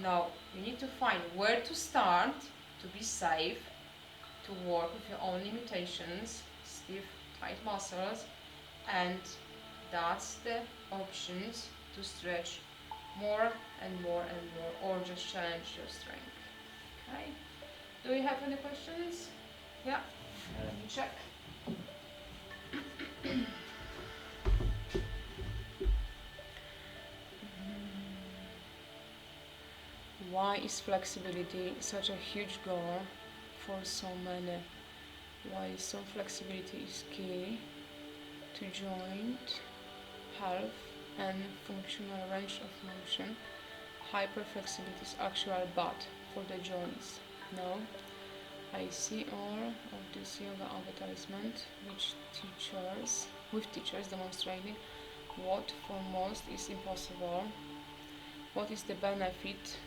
No, you need to find where to start to be safe, to work with your own limitations, stiff, tight muscles, and that's the options to stretch more and more and more, or just challenge your strength. Okay. Do you have any questions? Yeah. Let me check. Why is flexibility such a huge goal for so many? Why so flexibility is key to joint health and functional range of motion? Hyperflexibility is actual bad for the joints. No, I see all of this yoga advertisement with teachers demonstrating what for most is impossible. What is the benefit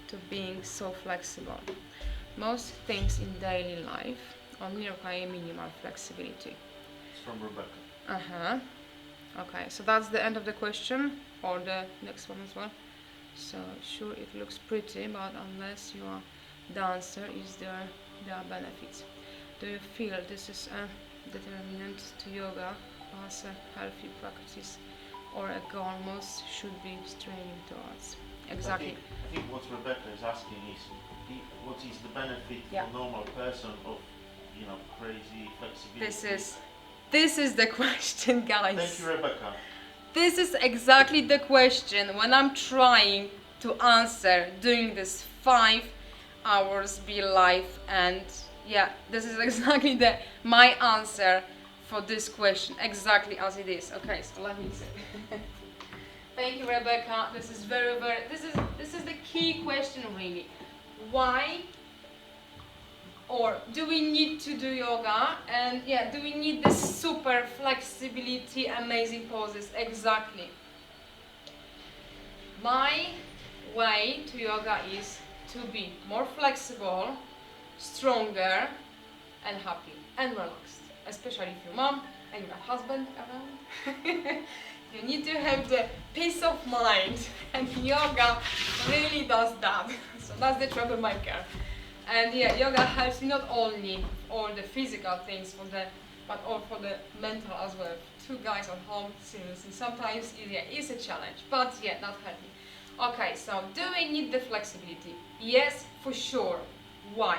to being so flexible? Most things in daily life only require minimal flexibility. It's from Rebecca. Uh-huh. Okay, so that's the end of the question, or the next one as well. So sure, it looks pretty, but unless you are dancer, there are benefits. Do you feel this is a determinant to yoga as a healthy practice, or a goal most should be straining towards? Exactly. I think what Rebecca is asking is, what is the benefit Yeah. for normal person of, crazy flexibility? This is the question, guys. Thank you, Rebecca. This is exactly the question when I'm trying to answer during this 5 hours be live, and yeah, this is exactly my answer for this question, exactly as it is. Okay, so let me see. Thank you, Rebecca. This is this is the key question, really. Why, or do we need to do yoga? And yeah, do we need this super flexibility, amazing poses? Exactly. My way to yoga is to be more flexible, stronger, and happy and relaxed. Especially if you're mom and you have husband around. You need to have the peace of mind, and yoga really does that. So that's the troublemaker. And yeah, yoga helps me not only all the physical things but also for the mental as well. 2 guys at home, seriously, sometimes it's a challenge, but yeah, that helped me. Okay, so do we need the flexibility? Yes, for sure. Why?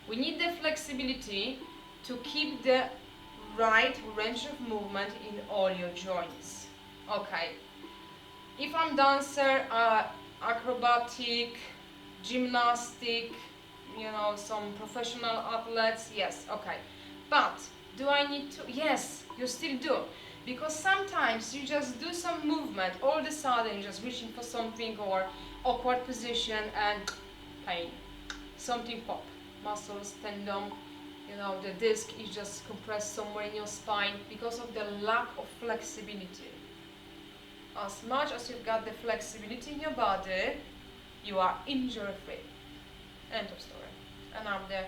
We need the flexibility to keep the right range of movement in all your joints. Okay, if I'm dancer, acrobatic, gymnastic, some professional athletes, yes, okay. But do I need to? Yes, you still do. Because sometimes you just do some movement, all of a sudden you're just reaching for something or awkward position and pain. Something pop, muscles, tendon, the disc is just compressed somewhere in your spine because of the lack of flexibility. As much as you've got the flexibility in your body, you are injury free. End of story. And I'm the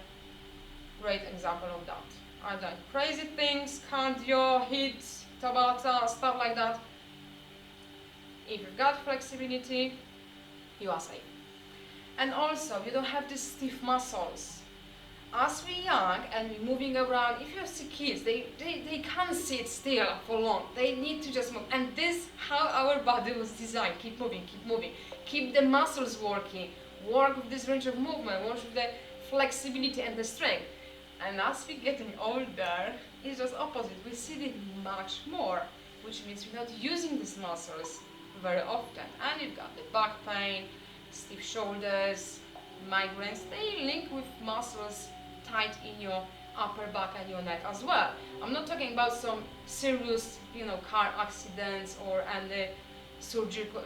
great example of that. I've done crazy things, cardio, hits, Tabata, stuff like that. If you've got flexibility, you are safe. And also, you don't have these stiff muscles. As we're young and we're moving around, if you see kids, they can't sit still for long. They need to just move. And this how our body was designed. Keep moving, keep moving. Keep the muscles working. Work with this range of movement. Work with the flexibility and the strength. And as we're getting older, it's just opposite. We see it much more, which means we're not using these muscles very often. And you've got the back pain, stiff shoulders, migraines. They link with muscles tight in your upper back and your neck as well. I'm not talking about some serious, car accidents or surgical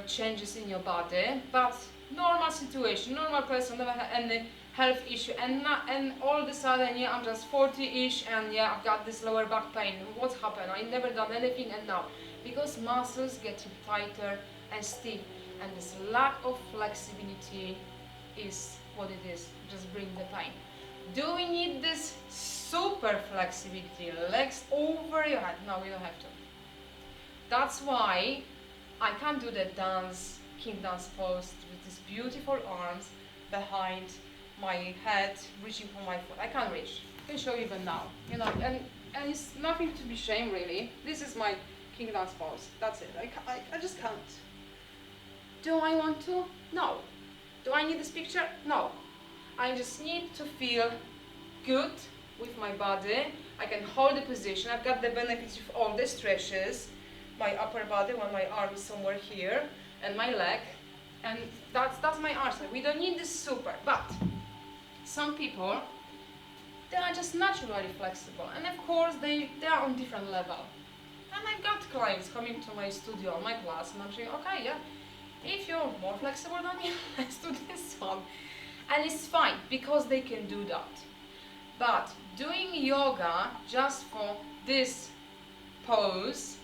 changes in your body, but normal situation, normal person, never had any health issue, and all of a sudden, yeah, I'm just 40-ish, and yeah, I've got this lower back pain. What's happened? I never done anything, and now, because muscles getting tighter and stiff, and this lack of flexibility is what it is, just bring the pain. Do we need this super flexibility, legs over your head? No, we don't have to. That's why I can't do the dance king dance pose with these beautiful arms behind my head, reaching for my foot. I can't reach. I can show you even now. You know, and it's nothing to be ashamed really. This is my king dance pose. That's it. I just can't. Do I want to? No. Do I need this picture? No. I just need to feel good with my body. I can hold the position. I've got the benefits of all the stretches. My upper body when my arm is somewhere here and my leg. And that's my arsenal. We don't need this super. But some people, they are just naturally flexible. And of course, they are on different level. And I've got clients coming to my studio, my class, and I'm saying, okay, yeah, if you're more flexible than me, let's do this one. And it's fine, because they can do that. But doing yoga just for this pose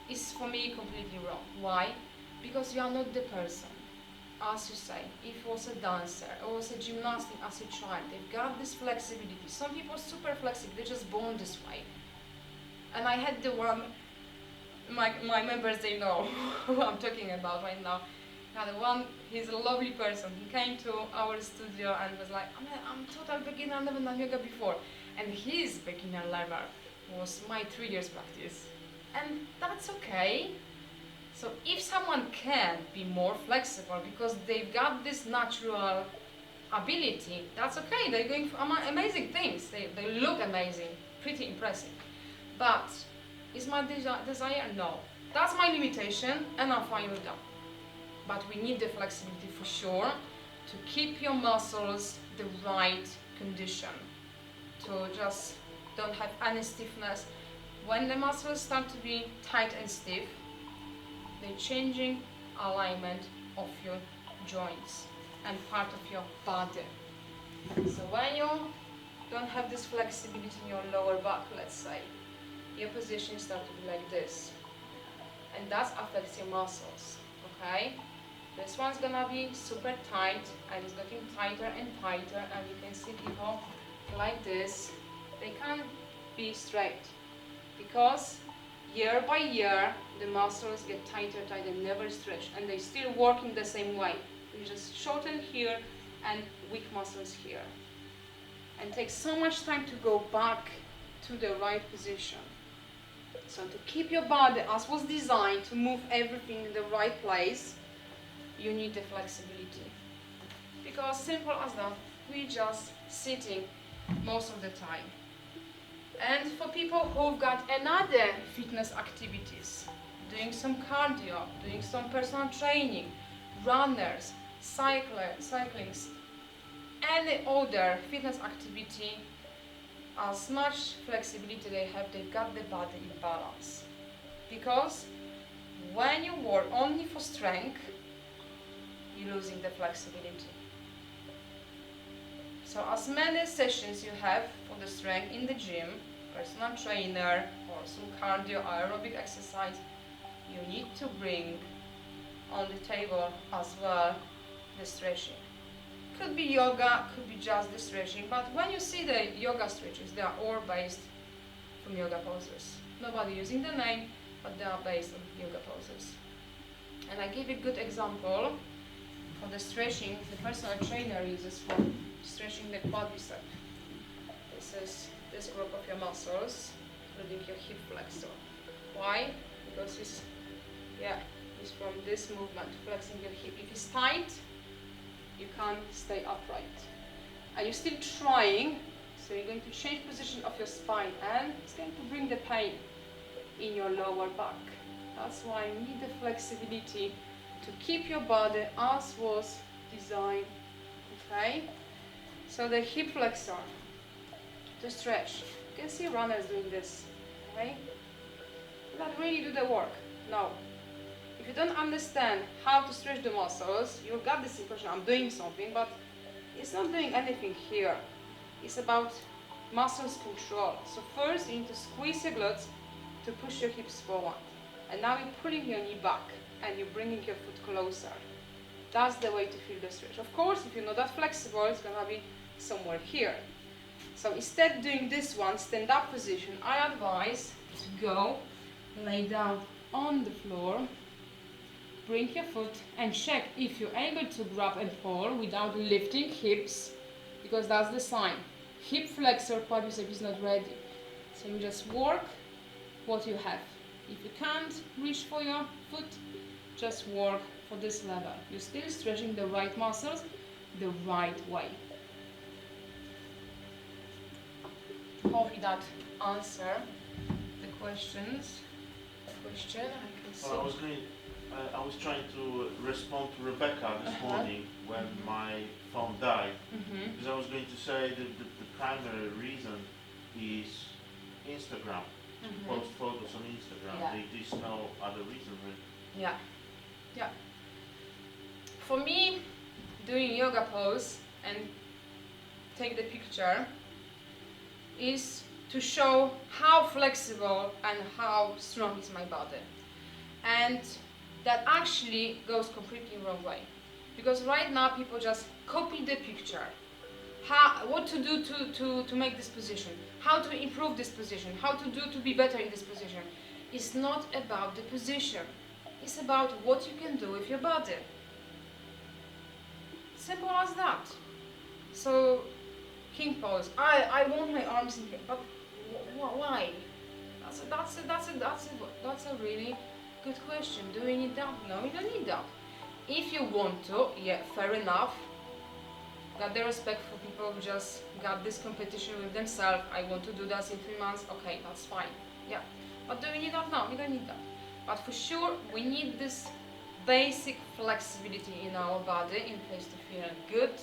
is for me completely wrong. Why? Because you are not the person. As you say, if it was a dancer or was a gymnastic as a child, they've got this flexibility. Some people are super flexible, they're just born this way. And I had the one, my members, they know who I'm talking about right now. Now the one, he's a lovely person. He came to our studio and was like, I'm total beginner, I've never done yoga before. And his beginner level was my 3 years practice. And that's okay. So if someone can be more flexible because they've got this natural ability, that's okay. They're doing amazing things. They look amazing, pretty impressive. But is my desire? No. That's my limitation and I'm fine with that. But we need the flexibility for sure to keep your muscles the right condition, to just don't have any stiffness. When the muscles start to be tight and stiff, they're changing alignment of your joints and part of your body. So when you don't have this flexibility in your lower back, let's say, your position starts to be like this. And that affects your muscles, okay? This one's gonna be super tight and it's getting tighter and tighter, and you can see people like this. They can't be straight because year by year the muscles get tighter, never stretch, and they still working the same way. You just shorten here and weak muscles here. And takes so much time to go back to the right position. So to keep your body as was designed to move everything in the right place, you need the flexibility. Because simple as that, we just sitting most of the time. And for people who've got another fitness activities, doing some cardio, doing some personal training, runners, cyclists, any other fitness activity, as much flexibility they have, they've got the body in balance. Because when you work only for strength, you're losing the flexibility. So as many sessions you have for the strength in the gym, personal trainer or some cardio aerobic exercise, you need to bring on the table as well the stretching. Could be yoga, could be just the stretching, but when you see the yoga stretches, they are all based from yoga poses. Nobody using the name, but they are based on yoga poses. And I give a good example for the stretching the personal trainer uses for stretching the quadricep. This is this group of your muscles, including your hip flexor. Why? Because it's from this movement, flexing your hip. If it's tight, you can't stay upright. And you're still trying, so you're going to change position of your spine, and it's going to bring the pain in your lower back. That's why you need the flexibility to keep your body as was designed, okay? So the hip flexor, to stretch. You can see runners doing this, okay? But really do the work? No. If you don't understand how to stretch the muscles, you'll get this impression, I'm doing something, but it's not doing anything here. It's about muscles control. So first you need to squeeze your glutes to push your hips forward. And now you're pulling your knee back and you're bringing your foot closer. That's the way to feel the stretch. Of course, if you're not that flexible, it's gonna be somewhere here. So instead of doing this one, stand up position, I advise to go lay down on the floor bring your foot and check if you're able to grab and pull without lifting hips, because that's the sign. Hip flexor quadricep is not ready. So you just work what you have. If you can't reach for your foot, just work for this level. You're still stretching the right muscles the right way. Hopefully that answer the questions. Question I can see. Well, I was trying to respond to Rebecca this morning when my phone died, because I was going to say that the primary reason is Instagram. Post photos on Instagram. Yeah. There's no other reason really. Yeah. Yeah. For me, doing yoga pose and take the picture is to show how flexible and how strong is my body. And that actually goes completely wrong way. Because right now people just copy the picture. What to do to make this position, how to improve this position, how to do to be better in this position. It's not about the position. It's about what you can do with your body. Simple as that. So, king pose. I want my arms in here, but why? That's a really good question. Do we need that? No, we don't need that. If you want to, yeah, fair enough. Got the respect for people who just got this competition with themselves. I want to do that in 3 months. Okay, that's fine. Yeah. But do we need that? No, we don't need that. But for sure, we need this basic flexibility in our body in place to feel good,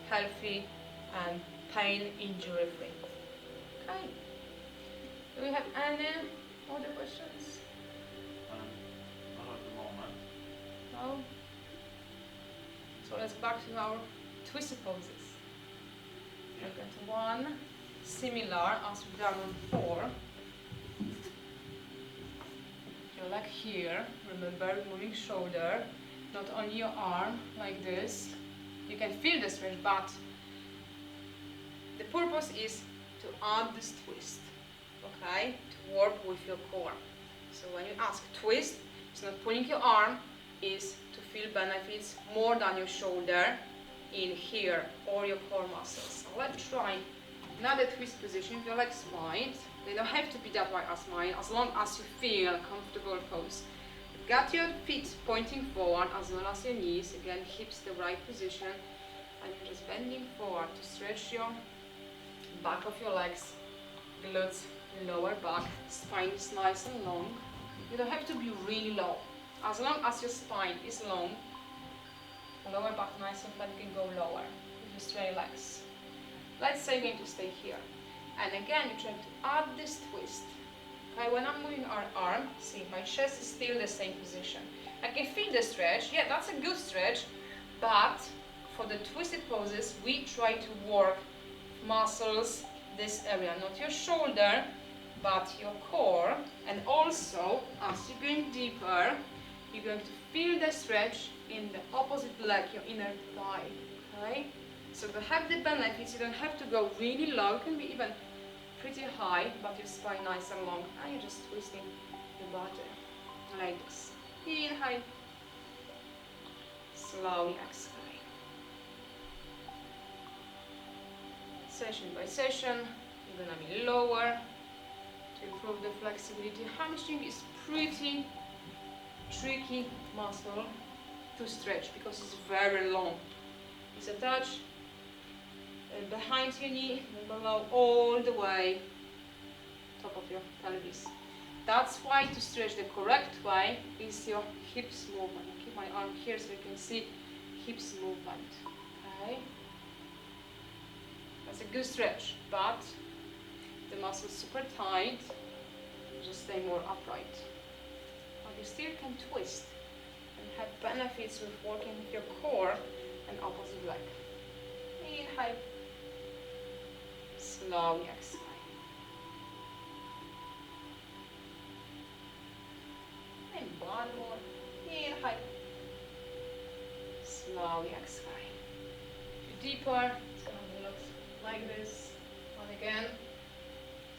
healthy, and pain injury free. Okay. Do we have any other questions? Not at the moment. No? So let's back to our twisted poses. Yeah. Look at one, similar as we've done on 4. Your leg here, remember moving shoulder, not only your arm like this. You can feel the stretch, but the purpose is to add this twist, okay? To work with your core. So when you ask twist, it's not pulling your arm, it's to feel benefits more than your shoulder in here or your core muscles. So let's try another twist position with your legs wide. They don't have to be that wide as mine, as long as you feel a comfortable pose. You've got your feet pointing forward as well as your knees. Again, hips the right position. And you're just bending forward to stretch your back of your legs, glutes, lower back. Spine is nice and long. You don't have to be really low. As long as your spine is long, lower back nice and flat, you can go lower with your straight legs. Let's say we're going to stay here. And again, you're trying to add this twist. Okay, when I'm moving our arm, see, my chest is still the same position. I can feel the stretch. Yeah, that's a good stretch. But for the twisted poses, we try to work muscles, this area, not your shoulder, but your core. And also, as you're going deeper, you're going to feel the stretch in the opposite leg, your inner thigh. Okay? So to have the benefits, you don't have to go really low. It can be even pretty high, but your spine nice and long. And you're just twisting your body like this. Inhale. Slowly exhale. Session by session, you're gonna be lower to improve the flexibility. Hamstring is pretty tricky muscle to stretch because it's very long. It's attached behind your knee and below all the way top of your pelvis. That's why to stretch the correct way is your hips movement. I keep my arm here so you can see hips movement. Okay, that's a good stretch, but the muscles super tight. Just stay more upright. But you still can twist and have benefits with working with your core and opposite leg. Inhale. Slowly exhale. And one more. Inhale. Slowly exhale. Deeper, it's going to look like this. And again,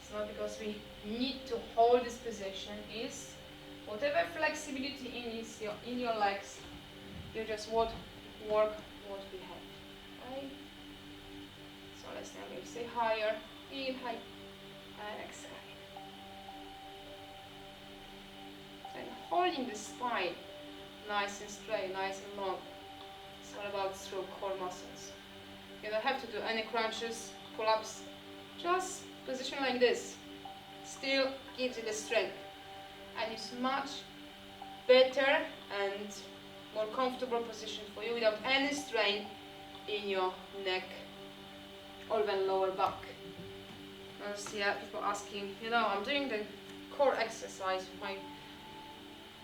it's not because we need to hold this position, it's Whatever flexibility in your legs, you just work what we have. Okay? So let's now stay higher. Inhale and exhale. And holding the spine nice and straight, nice and long. It's all about through core muscles. You don't have to do any crunches, pull-ups. Just position like this. Still gives you the strength. And it's much better and more comfortable position for you without any strain in your neck or even lower back. I see people asking, I'm doing the core exercise with my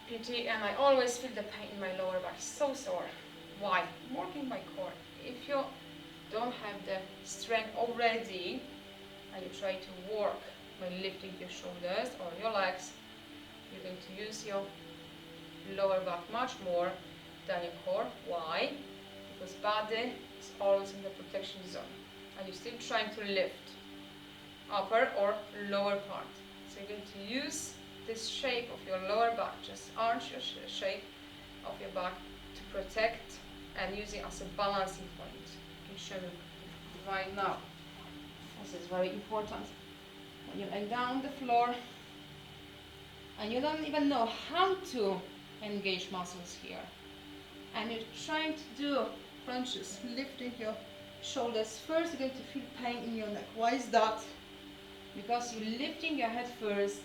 PT and I always feel the pain in my lower back, so sore. Why? I'm working my core. If you don't have the strength already and you try to work by lifting your shoulders or your legs, you're going to use your lower back much more than your core. Why? Because body is always in the protection zone and you're still trying to lift upper or lower part. So you're going to use this shape of your lower back, just arch your shape of your back to protect and use it as a balancing point. I can show you right now. This is very important. When you lay down the floor and you don't even know how to engage muscles here, and you're trying to do crunches, lifting your shoulders first, you're going to feel pain in your neck. Why is that? Because you're lifting your head first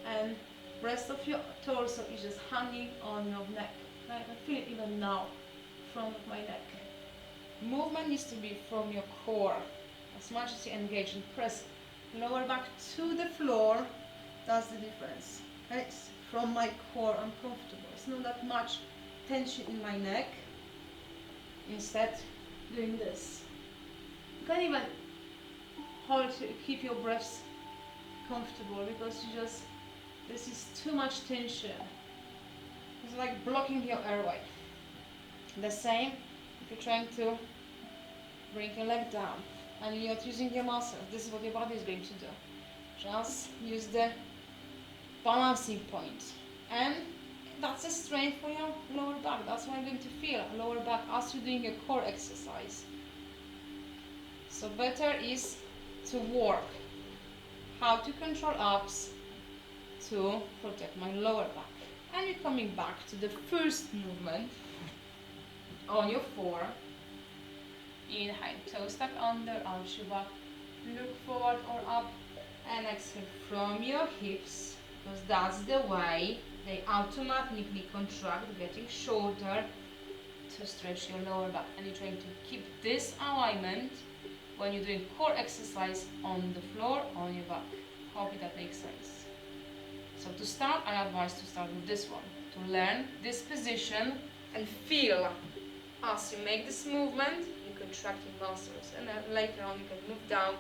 and rest of your torso is just hanging on your neck. I can feel it even now, front of my neck. Movement needs to be from your core. As much as you engage and press lower back to the floor, that's the difference. It's from my core, I'm comfortable. It's not that much tension in my neck. Instead, doing this. You can't even keep your breaths comfortable because this is too much tension. It's like blocking your airway. The same if you're trying to bring your leg down and you're not using your muscles. This is what your body is going to do. Just use the balancing point. And that's a strength for your lower back. That's what I'm going to feel lower back as you're doing a core exercise. So better is to work how to control abs to protect my lower back. And you're coming back to the first movement on your four. Inhale, toes tuck under, arch your back, look forward or up, and exhale from your hips, because that's the way they automatically contract, getting shorter to stretch your lower back. And you're trying to keep this alignment when you're doing core exercise on the floor, on your back. Hope that makes sense. So to start, I advise to start with this one, to learn this position and feel as you make this movement, you contract your muscles, and then later on you can move down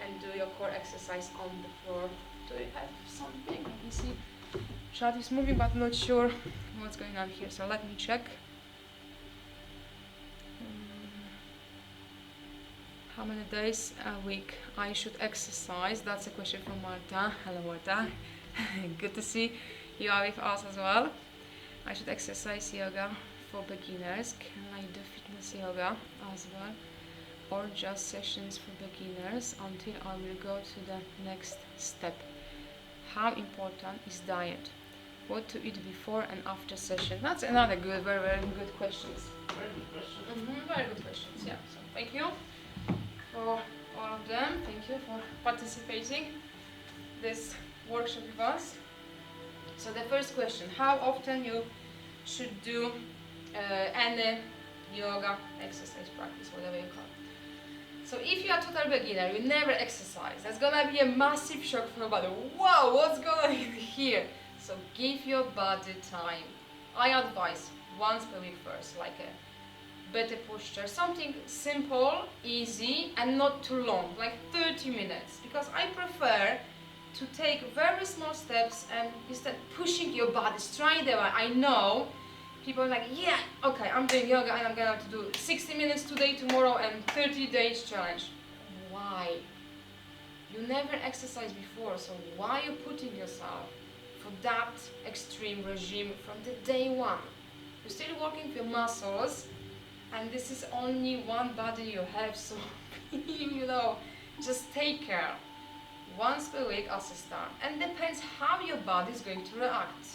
and do your core exercise on the floor. Do you have something? I can see Chad is moving, but not sure what's going on here, so let me check. How many days a week I should exercise? That's a question from Marta. Hello Marta. Good to see you are with us as well. I should exercise yoga for beginners. Can I do fitness yoga as well? Or just sessions for beginners until I will go to the next step? How important is diet? What to eat before and after session? That's another good, very, very good questions. Very good question. Very good questions, yeah. So thank you for all of them. Thank you for participating this workshop with us. So the first question, how often you should do any yoga exercise practice, whatever you call it. So if you are a total beginner, you never exercise, that's gonna be a massive shock for your body. Wow, what's going on here? So give your body time. I advise once per week first, like a better posture, something simple, easy, and not too long, like 30 minutes, because I prefer to take very small steps and instead pushing your body straight away. I know people are like, yeah, okay, I'm doing yoga and I'm gonna have to do 60 minutes today, tomorrow, and 30 days challenge. Why? You never exercised before, so why are you putting yourself for that extreme regime from the day one. You're still working with your muscles, and this is only one body you have, so just take care. Once per week as a start, and depends how your body is going to react.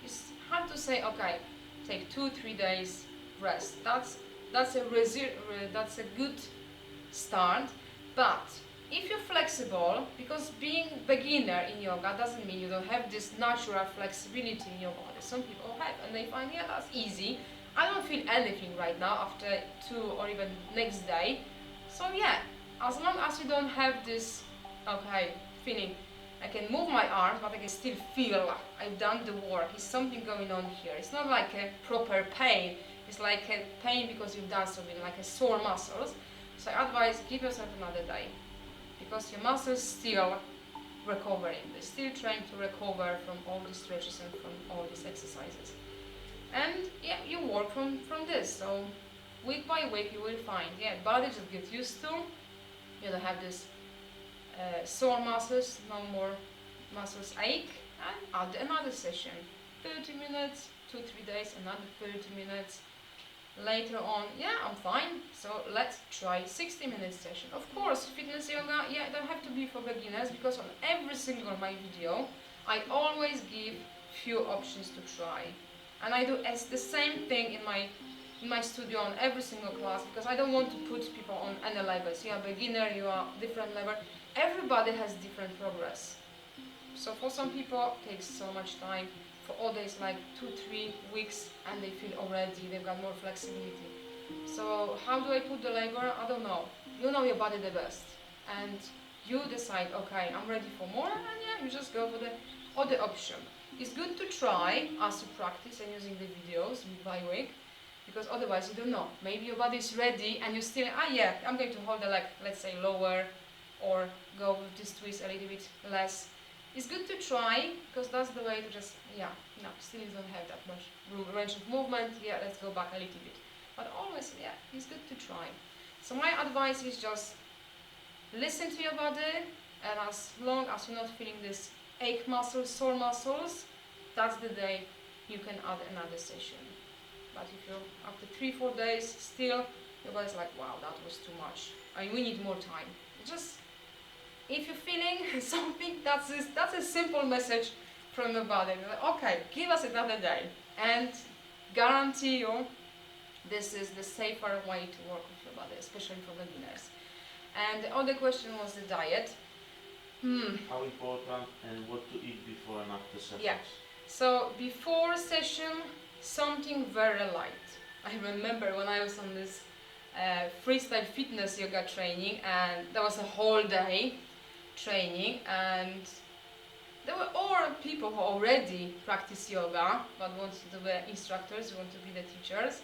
It's hard to say, okay, take 2-3 days rest. That's a good start. But if you're flexible, because being beginner in yoga doesn't mean you don't have this natural flexibility in your body. Some people have, and they find, yeah, that's easy. I don't feel anything right now after 2 or even next day. So yeah, as long as you don't have this, okay, feeling, I can move my arms, but I can still feel I've done the work. There's something going on here. It's not like a proper pain. It's like a pain because you've done something, like a sore muscles. So I advise, give yourself another day, because your muscles still recovering. They're still trying to recover from all these stretches and from all these exercises. And yeah, you work from this. So week by week you will find, yeah, body just get used to. You don't have this sore muscles, no more muscles ache, and add another session. 30 minutes, 2-3 days, another 30 minutes. Later on, yeah, I'm fine, so let's try 60-minute session. Of course, fitness yoga, yeah, it don't have to be for beginners, because on every single my video, I always give few options to try. And I do the same thing in my studio on every single class, because I don't want to put people on any levels. You are beginner, you are different level. Everybody has different progress. So for some people it takes so much time, for others like 2-3 weeks, and they feel already they've got more flexibility. So how do I put the labor? I don't know. You know your body the best, and you decide, okay, I'm ready for more, and yeah, you just go for the other option. It's good to try as you practice and using the videos week by week, because otherwise you don't know. Maybe your body is ready and you still, yeah, I'm going to hold the leg, let's say lower, or go with this twist a little bit less. It's good to try, because that's the way to just, yeah, no, still you don't have that much range of movement, yeah, let's go back a little bit. But always, yeah, it's good to try. So my advice is just listen to your body, and as long as you're not feeling this ache muscles, sore muscles, that's the day you can add another session. But if you're after 3-4 days still, your body's like, wow, that was too much, we need more time. Just, if you're feeling something, that's a simple message from the body. Like, okay, give us another day, and guarantee you this is the safer way to work with your body, especially for beginners. And the other question was the diet. How important, and what to eat before and after sessions? Yeah. So before session, something very light. I remember when I was on this freestyle fitness yoga training, and there was a whole day training, and there were all people who already practice yoga but wanted to be instructors, want to be the teachers.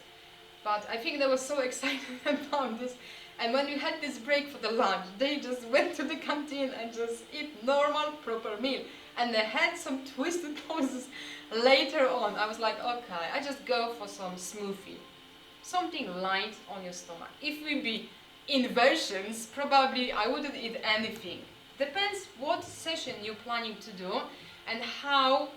But I think they were so excited about this, and when we had this break for the lunch, they just went to the canteen and just eat normal proper meal, and they had some twisted poses later on. I was like, okay, I just go for some smoothie, something light on your stomach. If we be inversions, probably I wouldn't eat anything. Depends what session you're planning to do and how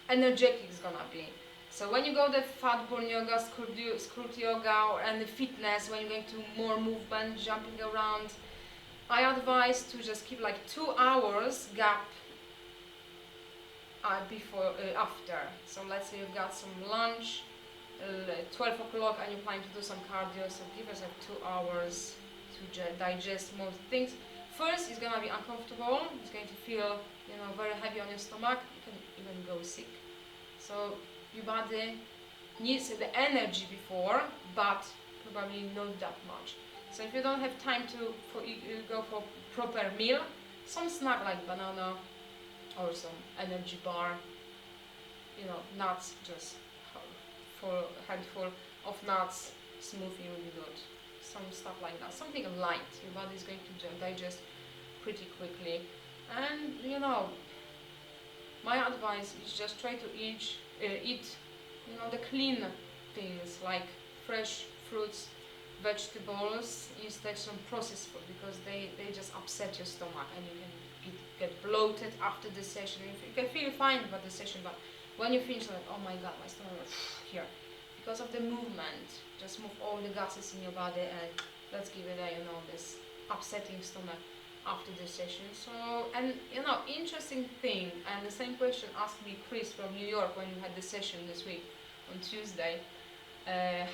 energetic it's gonna be. So when you go the fat burn yoga, squirt yoga, or any fitness, when you're going to more movement, jumping around, I advise to just keep like 2 hours gap before, after. So let's say you've got some lunch, 12 o'clock, and you plan to do some cardio, so give yourself 2 hours to digest most things. First, it's going to be uncomfortable, it's going to feel, very heavy on your stomach, you can even go sick. So your body needs the energy before, but probably not that much. So if you don't have time to go for proper meal, some snack like banana or some energy bar, nuts, just for a handful of nuts, smoothie will be good. Some stuff like that, something light. Your body is going to digest pretty quickly. And my advice is just try to eat the clean things like fresh fruits, vegetables, instead of some processed food, because they just upset your stomach and you can get bloated after the session. You can feel fine about the session, but when you finish, like, oh my god, my stomach is here. Because of the movement, just move all the gases in your body and let's give it a, this upsetting stomach after the session. So, and interesting thing, and the same question asked me Chris from New York when we had the session this week on Tuesday,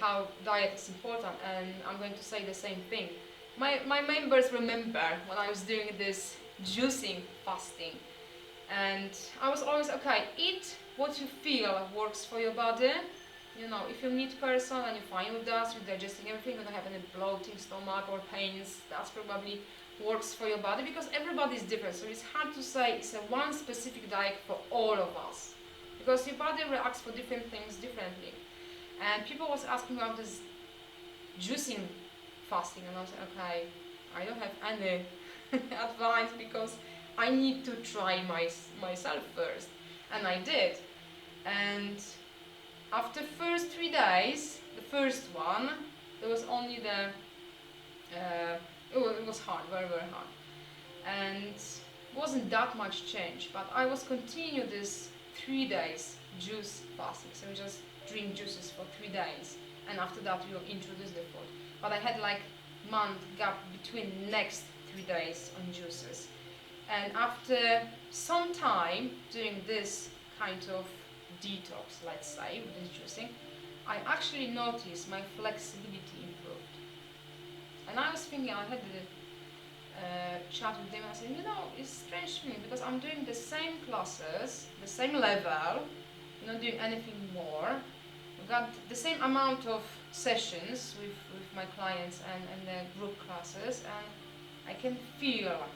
how diet is important, and I'm going to say the same thing. My members remember when I was doing this juicing fasting, and I was always, okay, eat what you feel works for your body. If you're a meat person and you're fine with that, you're digesting everything, you don't have any bloating stomach or pains, that's probably works for your body, because everybody is different. So it's hard to say it's a one specific diet for all of us, because your body reacts for different things differently. And people was asking about this juicing fasting, and I was like, okay, I don't have any advice because I need to try myself first. And I did. And after first 3 days, the first one, there was only it was hard, very, very hard. And wasn't that much change, but I was continue this 3 days juice fasting. So we just drink juices for 3 days, and after that we will introduce the food. But I had like month gap between next 3 days on juices. And after some time doing this kind of detox, let's say, with this juicing, I actually noticed my flexibility improved. And I was thinking, I had the chat with them, and I said, it's strange to me because I'm doing the same classes, the same level, not doing anything more. I've got the same amount of sessions with my clients and the group classes, and I can feel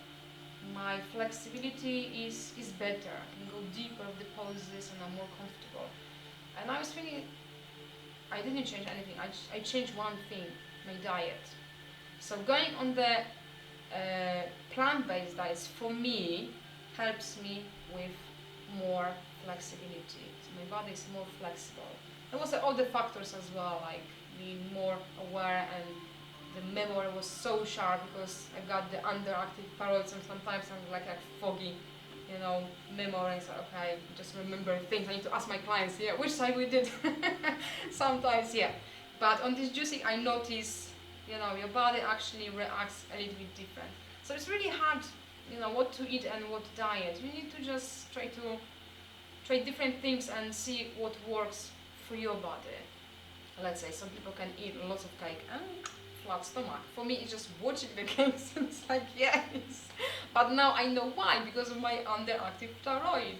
my flexibility is better. I can go deeper with the poses and I'm more comfortable. And I was thinking, I didn't change anything. I changed one thing, my diet. So going on the plant-based diets for me helps me with more flexibility. So my body is more flexible. There was all the factors as well, like being more aware, and the memory was so sharp because I got the underactive parrots, and sometimes I'm like a foggy, memory. So okay, just remember things. I need to ask my clients, which side we did. Sometimes, But on this juicing, I notice, your body actually reacts a little bit different. So it's really hard, what to eat and what diet. You need to just try different things and see what works for your body. Let's say some people can eat lots of cake and flat stomach. For me, it's just watching the cakes and it's like, yes. But now I know why, because of my underactive thyroid.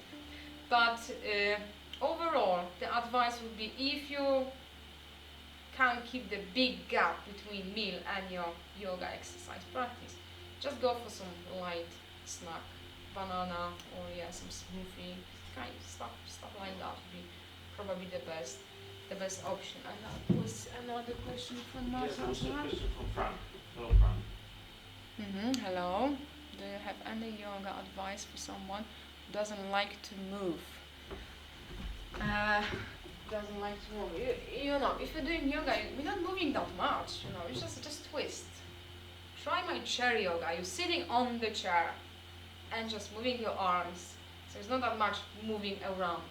But overall, the advice would be, if you can keep the big gap between meal and your yoga exercise practice, just go for some light snack, banana or some smoothie, kind of stuff like that would be probably the best option. And that was another question from Martha. Yes, there was a question from Frank. Hello, Frank. Hello. Do you have any yoga advice for someone who doesn't like to move? Doesn't like to move. If you're doing yoga, we're not moving that much. It's just twist. Try my chair yoga. You're sitting on the chair and just moving your arms. So it's not that much moving around.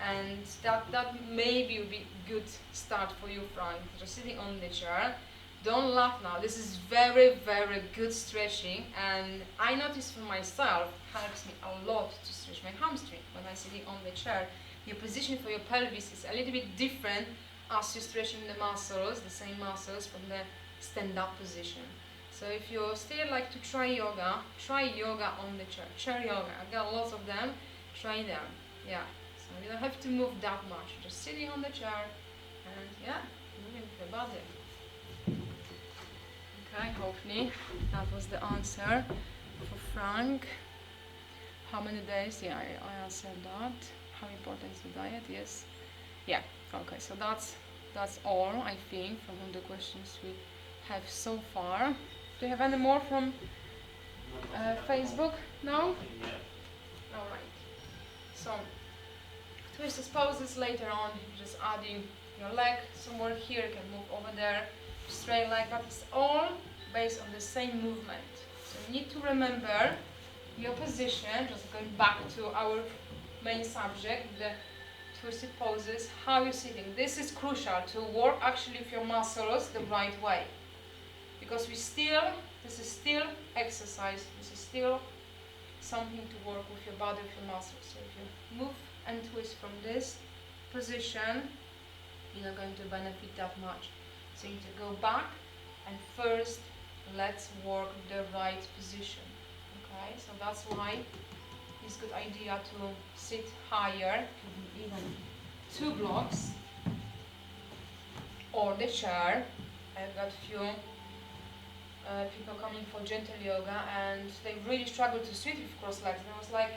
And that maybe would be good start for you, Frank. Just sitting on the chair. Don't laugh now. This is very, very good stretching, and I notice for myself, helps me a lot to stretch my hamstring when I'm sitting on the chair. Your position for your pelvis is a little bit different as you're stretching the muscles, the same muscles from the stand-up position. So if you still like to try yoga on the chair. Chair yoga, I've got lots of them. Try them. So you don't have to move that much. You're just sitting on the chair and moving the body. Okay, hopefully that was the answer for Frank. How many days? I answered that. How important is the diet? Yes. Okay, so that's all, I think, from all the questions we have so far. Do you have any more from Facebook? No? Alright. So, twist poses later on, just adding your leg somewhere here, you can move over there, straight leg, but it's all based on the same movement. So you need to remember your position, just going back to our main subject, the twisted poses, how you're sitting. This is crucial to work actually with your muscles the right way. Because this is still exercise, this is still something to work with your body, with your muscles. So if you move and twist from this position, you're not going to benefit that much. So you need to go back, and first let's work the right position. Okay, so that's why it's a good idea to sit higher, even 2 blocks, or the chair. I've got few people coming for gentle yoga, and they really struggle to sit with cross legs. And I was like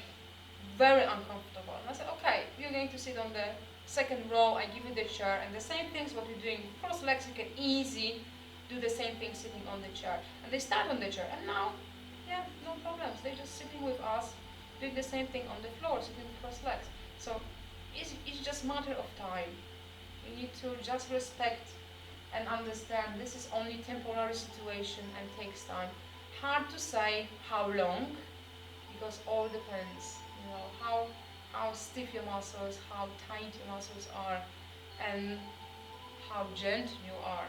very uncomfortable. And I said, okay, you're going to sit on the second row. I give you the chair, and the same things what you're doing with cross legs, you can easy do the same thing sitting on the chair. And they start on the chair, and now, yeah, no problems. They're just sitting with us, doing the same thing on the floor, sitting with cross legs. So it's just a matter of time. You need to just respect and understand this is only temporary situation and takes time. Hard to say how long, because all depends, you know, how stiff your muscles, how tight your muscles are, and how gentle you are.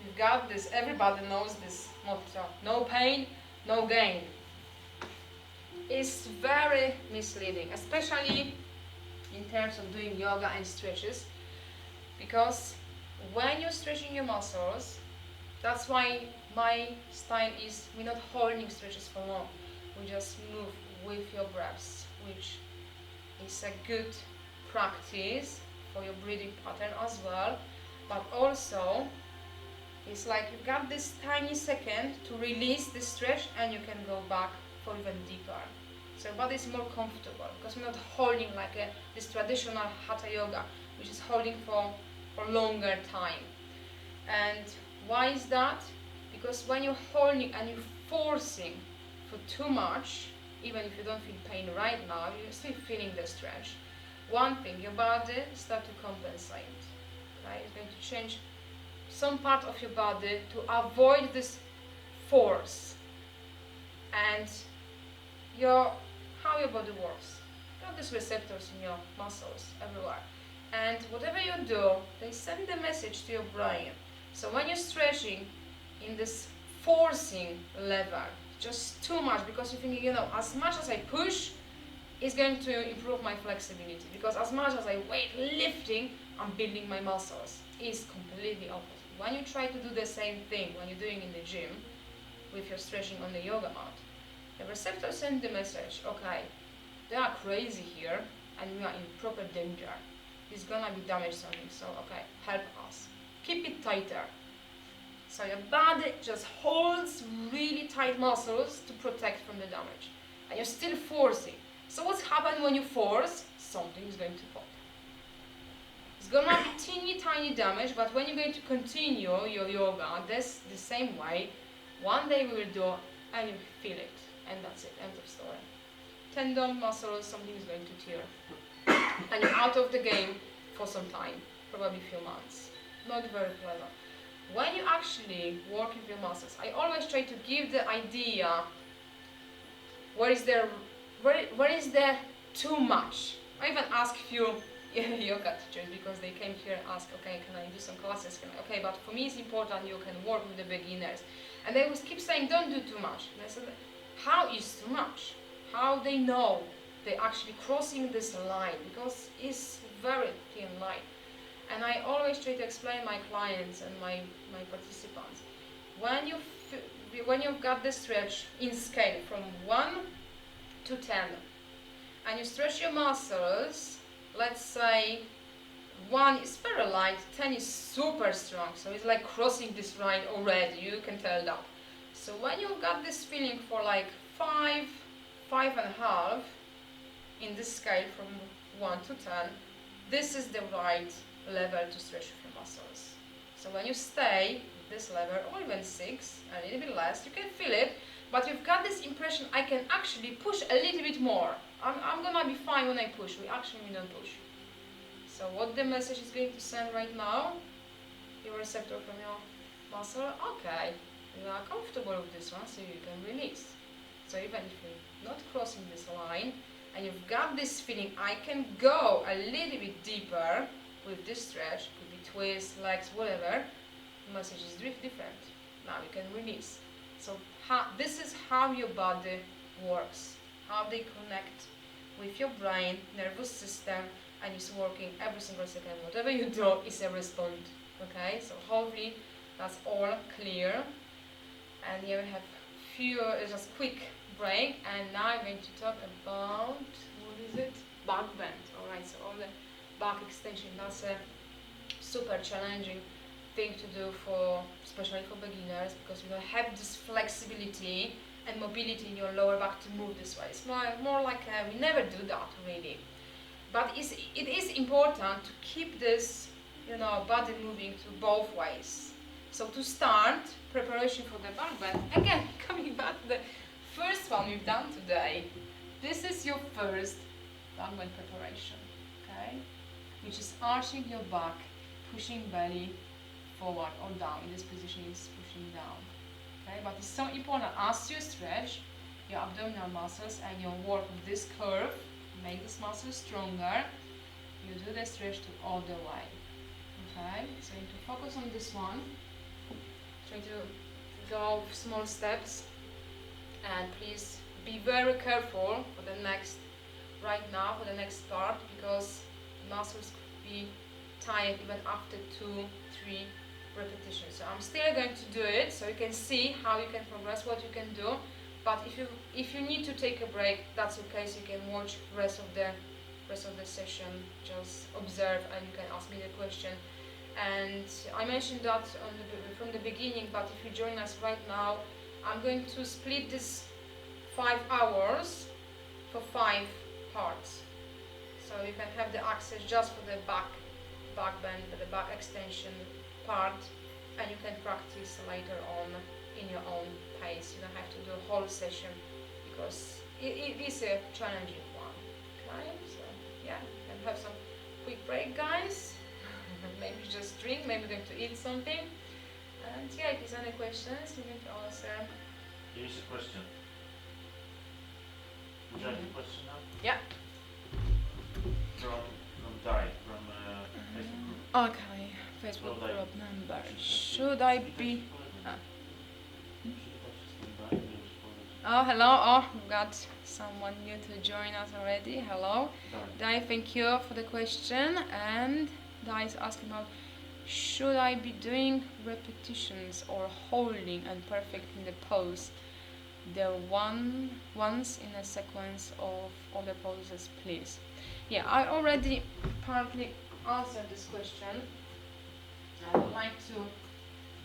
We've got this, everybody knows this motto, no pain, no gain. It's very misleading, especially in terms of doing yoga and stretches, because when you're stretching your muscles, that's why my style is we're not holding stretches for long. We just move with your breaths, which is a good practice for your breathing pattern as well. But also, it's like you've got this tiny second to release the stretch, and you can go back for even deeper. So your body is more comfortable, because we're not holding like this traditional hatha yoga, which is holding for longer time. And why is that? Because when you're holding and you're forcing for too much, even if you don't feel pain right now, you're still feeling the stretch. One thing, your body starts to compensate. Okay? It's going to change some part of your body to avoid this force. And how your body works. You have these receptors in your muscles everywhere. And whatever you do, they send the message to your brain. So when you're stretching in this forcing level, just too much, because you're thinking, you know, as much as I push, it's going to improve my flexibility. Because as much as I weight lifting, I'm building my muscles. It's completely opposite. When you try to do the same thing when you're doing in the gym, with your stretching on the yoga mat, the receptors send the message, okay, they are crazy here, and we are in proper danger. It's gonna be damage something, so okay, help us. Keep it tighter. So your body just holds really tight muscles to protect from the damage. And you're still forcing. So what's happened when you force? Something is going to pop. It's gonna be teeny tiny damage, but when you're going to continue your yoga this the same way, one day we will do and you feel it. And that's it, end of story. Tendon, muscles, something is going to tear. And you're out of the game for some time, probably a few months. Not very pleasant. When you actually work with your muscles, I always try to give the idea where is there too much. I even ask few yoga teachers, because they came here and ask, okay, can I do some classes? Okay, but for me it's important you can work with the beginners. And they always keep saying, don't do too much. And I said, how is too much? How they know they're actually crossing this line, because it's very thin line. And I always try to explain my clients and my participants, when you've got the stretch in scale from 1 to 10, and you stretch your muscles, let's say 1 is very light, 10 is super strong, so it's like crossing this line already, you can tell that. So when you've got this feeling for like 5, 5.5, in this scale from 1 to 10, this is the right level to stretch your muscles. So when you stay at this level, or even 6, a little bit less, you can feel it, but you've got this impression, I can actually push a little bit more. I'm gonna be fine when I push. We don't push. So what the message is going to send right now, your receptor from your muscle, okay, you are comfortable with this one, so you can release. So even if you're not crossing this line and you've got this feeling, I can go a little bit deeper with this stretch, could be twist, legs, whatever, massage is different. Now you can release. So this is how your body works, how they connect with your brain, nervous system, and it's working every single second. Whatever you do is a response. Okay, so hopefully that's all clear. And here we have few, just quick break. And now I'm going to talk about, what is it? Back bend. Alright, so all the back extension. That's a super challenging thing to do for, especially for beginners, because you don't have this flexibility and mobility in your lower back to move this way. It's more like we never do that really. But it is important to keep this, body moving to both ways. So to start, preparation for the back bend. Again, coming back to the first one we've done today. This is your first back bend preparation, okay? Which is arching your back, pushing belly forward or down. In this position is pushing down. Okay, but it's so important as you stretch your abdominal muscles and you work with this curve, make this muscle stronger, you do the stretch to all the way. Okay, so you need to focus on this one. Try to go small steps, and please be very careful for the next, right now, for the next part, because muscles could be tired even after 2-3 repetitions. So I'm still going to do it so you can see how you can progress, what you can do. But if you need to take a break, that's okay. So you can watch rest of the session, just observe, and you can ask me the question. And I mentioned that from the beginning, but if you join us right now, I'm going to split this 5 hours for 5 parts. So you can have the access just for the back bend, the back extension part, and you can practice later on in your own pace. You don't have to do a whole session because it is a challenging one. Okay, so yeah, and have some quick break, guys. Maybe just drink, maybe going to eat something. And yeah, if there's any questions, you can answer. Here's a question. Would you like a question now? Yeah. From Di, from Facebook group. Okay, Facebook group number. Should I be? Oh, hello. Oh, we've got someone new to join us already. Hello. Di, thank you for the question. And Di is asking about, should I be doing repetitions or holding and perfecting the pose, the once in a sequence of all the poses, please? Yeah, I already partly answered this question. I would like to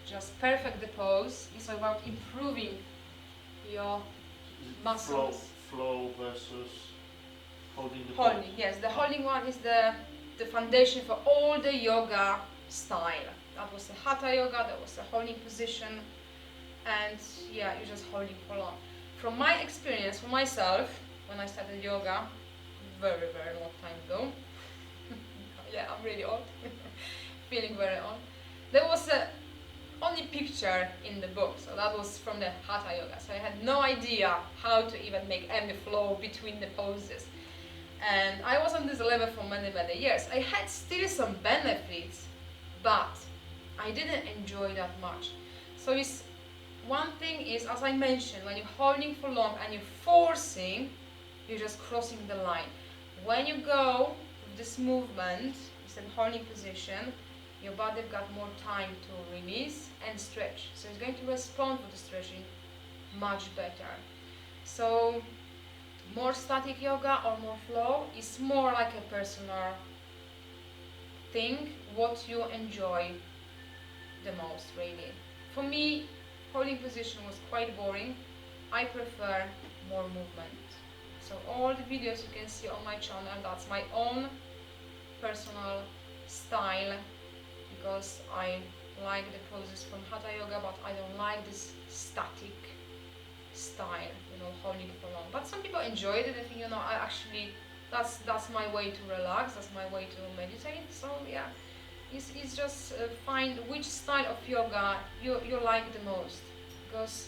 just perfect the pose. It's about improving your muscles. Flow versus holding the Holding, pose. yes. The holding one is the foundation for all the yoga style. That was the hatha yoga, that was the holding position, and yeah, you're just holding for long. From my experience, for myself, when I started yoga, very, very long time ago, yeah, I'm really old, feeling very old, there was a only picture in the book, so that was from the hatha yoga, so I had no idea how to even make any flow between the poses. And I was on this level for many, many years. I had still some benefits, but I didn't enjoy that much. So it's one thing is, as I mentioned, when you're holding for long and you're forcing, you're just crossing the line. When you go with this movement, instead of holding position, your body got more time to release and stretch. So it's going to respond to the stretching much better. So more static yoga or more flow is more like a personal thing, what you enjoy the most, really. For me, holding position was quite boring. I prefer more movement. So all the videos you can see on my channel, that's my own personal style, because I like the poses from hatha yoga, but I don't like this static style, holding for long. But some people enjoyed it. I think, I actually, that's my way to relax, that's my way to meditate. So yeah, it's just find which style of yoga you like the most, because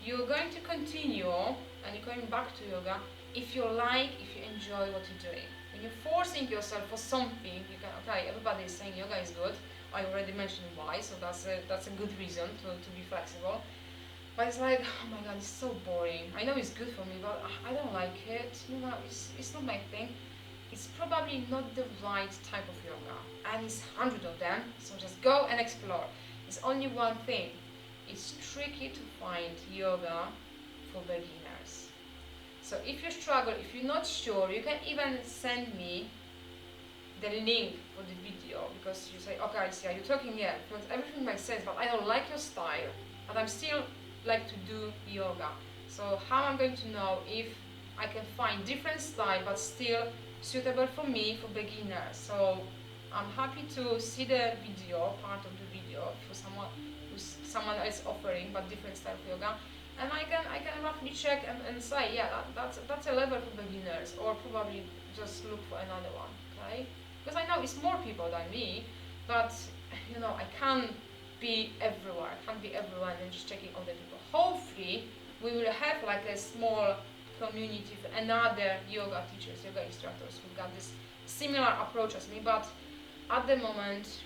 you're going to continue and you're going back to yoga if you like, if you enjoy what you're doing. When you're forcing yourself for something, you can, okay, everybody is saying yoga is good. I already mentioned why, so that's a good reason to be flexible. But it's like, oh my god, it's so boring. I know it's good for me, but I don't like it. You know, it's not my thing. It's probably not the right type of yoga, and it's 100 of them. So just go and explore. It's only one thing. It's tricky to find yoga for beginners. So if you struggle, if you're not sure, you can even send me the link for the video, because you say, okay, Alicia, you're talking, yeah, because everything makes sense, but I don't like your style, and I'm still like to do yoga. So how I'm going to know if I can find different style but still suitable for me, for beginners? So I'm happy to see the video, part of the video, for someone else offering but different style of yoga, and I can roughly check and say, yeah, that's a level for beginners, or probably just look for another one, okay? Because I know it's more people than me, but you know, I can't be everywhere. I can't be everywhere and just checking other people. Hopefully, we will have like a small community for another yoga teachers, yoga instructors who've got this similar approach as me, but at the moment,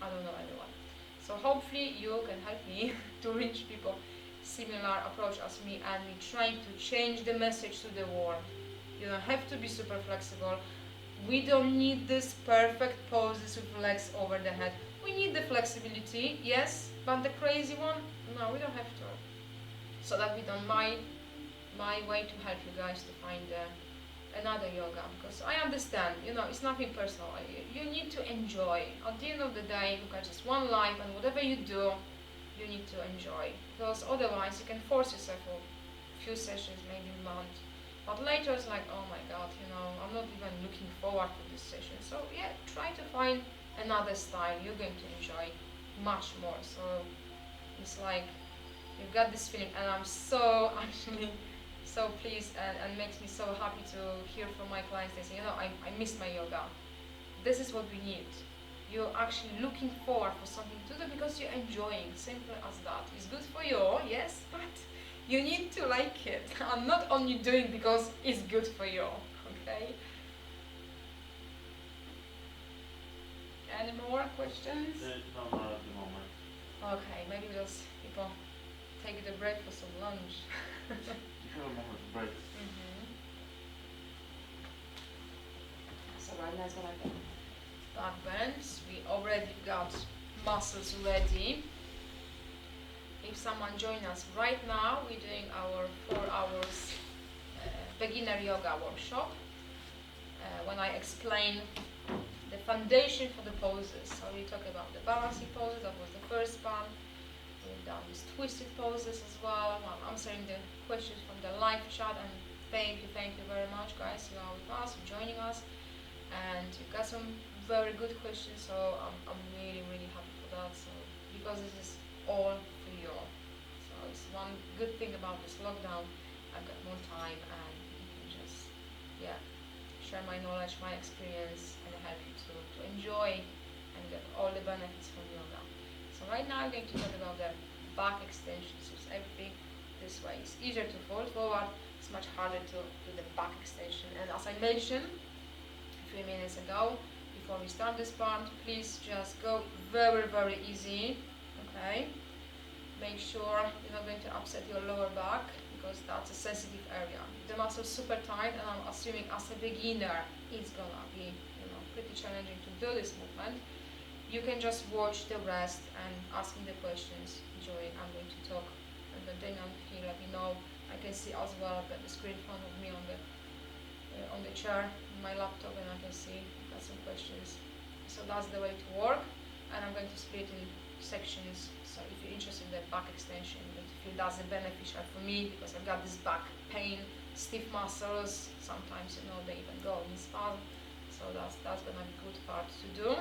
I don't know anyone. So hopefully you can help me to reach people similar approach as me, and we trying to change the message to the world. You don't have to be super flexible. We don't need this perfect poses with legs over the head. We need the flexibility, yes, but the crazy one, no, we don't have to. So that we don't my way to help you guys to find another yoga, because I understand, you know, it's nothing personal. You need to enjoy. At the end of the day, you've got just one life, and whatever you do, you need to enjoy, because otherwise you can force yourself for a few sessions, maybe a month. But later it's like, oh my god, you know, I'm not even looking forward to this session. So yeah, try to find another style you're going to enjoy much more. So it's like, you've got this feeling, and I'm so actually so pleased, and makes me so happy to hear from my clients. They say, you know, I miss my yoga. This is what we need. You're actually looking forward for something to do because you're enjoying. Simple as that. It's good for you, yes, but you need to like it. I'm not only doing because it's good for you, okay? Any more questions? No, not at the moment. Okay, maybe those people take the break for some lunch. You have a moment to break. So right now it's gonna be back bends. We already got muscles ready. If someone join us right now, we're doing our 4 hours beginner yoga workshop. When I explain the foundation for the poses, so we talk about the balancing poses, that was the first one. We've done these twisted poses as well. I'm answering the questions from the live chat, and thank you very much, guys. You are with us, you're joining us, and you've got some very good questions. So I'm really happy for that. So because this is all for you. So it's one good thing about this lockdown. I've got more time, and you can just share my knowledge, my experience, and help you to enjoy and get all the benefits from yoga. So right now I'm going to talk about the back extensions. So everything this way. It's easier to fold forward, it's much harder to do the back extension. And as I mentioned a few minutes ago, before we start this part, please just go very easy, okay? Make sure you're not going to upset your lower back, because that's a sensitive area. The muscle's super tight, and I'm assuming as a beginner it's gonna be, you know, pretty challenging to do this movement. You can just watch the rest and ask me the questions during I'm going to talk, and then I'm here, let me know. I can see as well, I've got the screen in front of me on the chair, on my laptop, and I can see I've got some questions. So that's the way to work, and I'm going to split in sections. So if you're interested in the back extension, if you feel that's beneficial for me, because I've got this back pain, stiff muscles, sometimes, you know, they even go in spasm. So that's gonna be good part to do.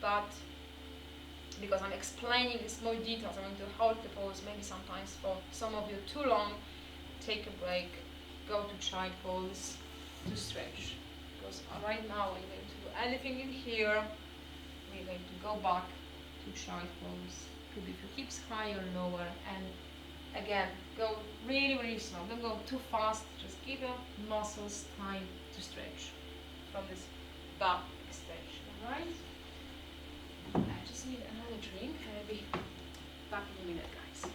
But because I'm explaining this more details, I'm going to hold the pose maybe sometimes for some of you too long. Take a break, go to child pose to stretch. Because right now we're going to do anything in here. We're going to go back to child pose. Could be your hips higher, lower, and Again, go really, really slow. Don't go too fast. Just give your muscles time to stretch from this back extension, alright? I just need another drink. I'll be back in a minute, guys.